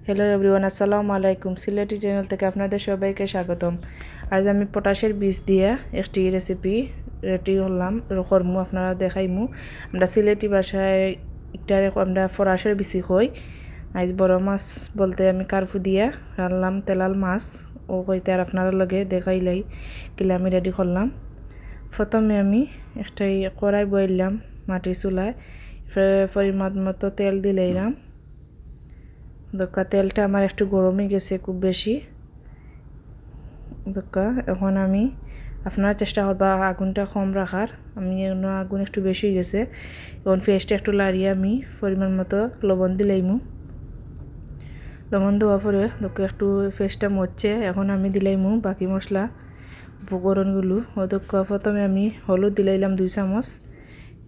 Hello everyone, আসসালামু আলাইকুম। Sylheti channel থেকে আপনাদের সবাইকে স্বাগতম। আজ আমি পটাশের বীজ দিয়ে একটি রেসিপি রেডি করমু, আপনারা দেখাইমু। আমরা সিলেটি ভাষায় এটারে আমরা ফরাসের বিচি কই। আজ বড় মাছ বলতে আমি কারফু দিয়া রানলাম তেলাল মাছ ও কইতে আর আপনারা লগে দেখাইলাই কিলে আমি রেডি করলাম। প্রথমে আমি একটাই কড়াই বইলাম মাটির চুলায়, পরিমাণ মতো তেল দিলাম। দোকা তেলটা আমার একটু গরমই গেছে খুব বেশি। দোকা এখন আমি আপনারা চেষ্টা করবা আগুনটা কম রাখার। আমি আগুন একটু বেশি গেছে। এখন পেঁয়াজটা একটু লাড়িয়ে আমি পরিমাণ মতো লবণ দিলাইমু। লবণ দেওয়ার পরে দোকা একটু পেঁয়াজটা মরছে, এখন আমি দিলাইমু বাকি মশলা উপকরণগুলো। ও দোকা প্রথমে আমি হলুদ দিলাইলাম 2 চামচ,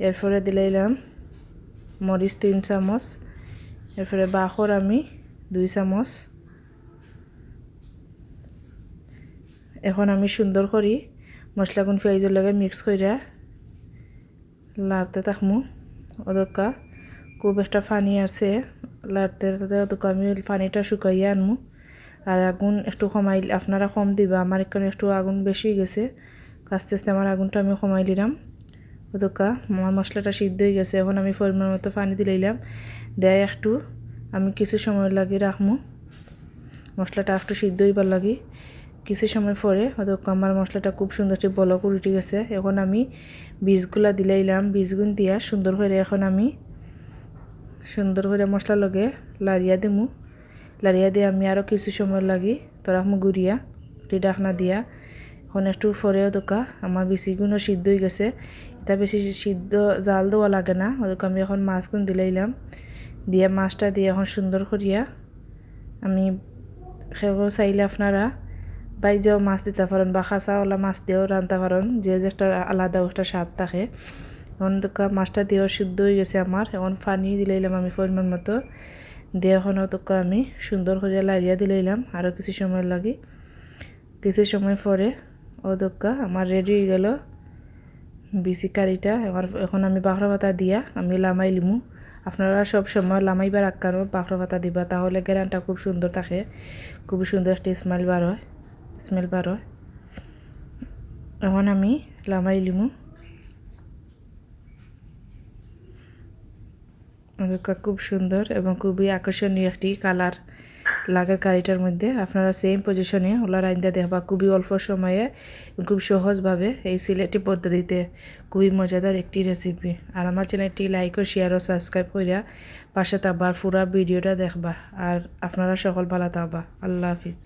এরপরে দিলাইলাম মরিচ 3 চামচ, এরপরে বাখর আমি 2 চামচ। এখন আমি সুন্দর করি মশলাগুন পেঁয়াজের লগে মিক্স কইরা লাড়তে থাকমু। ওদকা খুব একটা পানি আছে, লাড়তে ওদকা আমি পানিটা শুকাইয়া আনমু। আর আগুন একটু কমাই, আপনারা কম দিবা, আমার এখানে একটু আগুন বেশি গেছে। আস্তে আস্তে আমার আগুনটা আমি কমাই দিলাম। ওদকা আমার মশলাটা সিদ্ধ হয়ে গেছে, এখন আমি পরিমাণ মতো পানি দিলাম। দেয় একটু আমি কিছু সময় লাগি রাখমু মশলাটা একটু সিদ্ধ হইবার লাগি। কিছু সময় পরে হয়তো আমার মশলাটা খুব সুন্দর বলক উঠে গেছে। এখন আমি বীজগুলা দিলাইলাম, বীজগুন দিয়া সুন্দর করে এখন আমি সুন্দর করে মশলা লগে লাড়িয়া দিমু। লাড়িয়া দিয়ে আমি আরও কিছু সময় লাগি তরাকমু গুড়িয়া ডাকনা দিয়া। এখন একটু পরেও দোকা আমার বিচিগুনও সিদ্ধ হয়ে গেছে। এটা বেশি সিদ্ধ জাল দেওয়া লাগে না। ওদেরকে আমি এখন মাছগুন দিলাইলাম, দিয়ে মাছটা দিয়ে এখন সুন্দর করিয়া আমি চাইলে আপনারা বাইজেও মাছ দিতে পারেন বা খাঁচাওয়ালা মাছ দিয়েও রাঁধতে পারেন, যে একটা আলাদা একটা স্বাদ থাকে। এখন দোকা মাছটা দিয়েও সিদ্ধ হয়ে গেছে আমার। এখন পানি দিলাইলাম আমি পরিমাণ মতো, দিয়ে এখন দোকা আমি সুন্দর করে লাড়িয়া দিলাইলাম আরও কিছু সময় লাগি। কিছু সময় পরে ও দোকা আমার রেডি হয়ে গেল বিচি কারিটা। এখন আমি বাখরা পাতা দিয়া আমি লামাই লিমু। আপনারা সব সময় লামাইবার আকারও বাখরা পাতা দিবা, তাহলে গ্যারানটা খুব সুন্দর থাকে, খুব সুন্দর একটি স্মেল বার হয়। এখন আমি লামাই লিমু। খুব সুন্দর এবং খুবই আকর্ষণীয় একটি কালার লাগে কারিটার মধ্যে। আপনারা সেম পজিশনে ওলা রাইন্দা দেখবা, খুবই অল্প সময়ে খুব সহজভাবে এই সিলেটি পদ্ধতিতে খুবই মজাদার একটি রেসিপি। আর আমার চ্যানেলটি লাইক ও শেয়ার ও সাবস্ক্রাইব করিয়া পাশে থাকবা, পুরা ভিডিওটা দেখবা। আর আপনারা সকল ভালো থাকবা। আল্লাহ হাফিজ।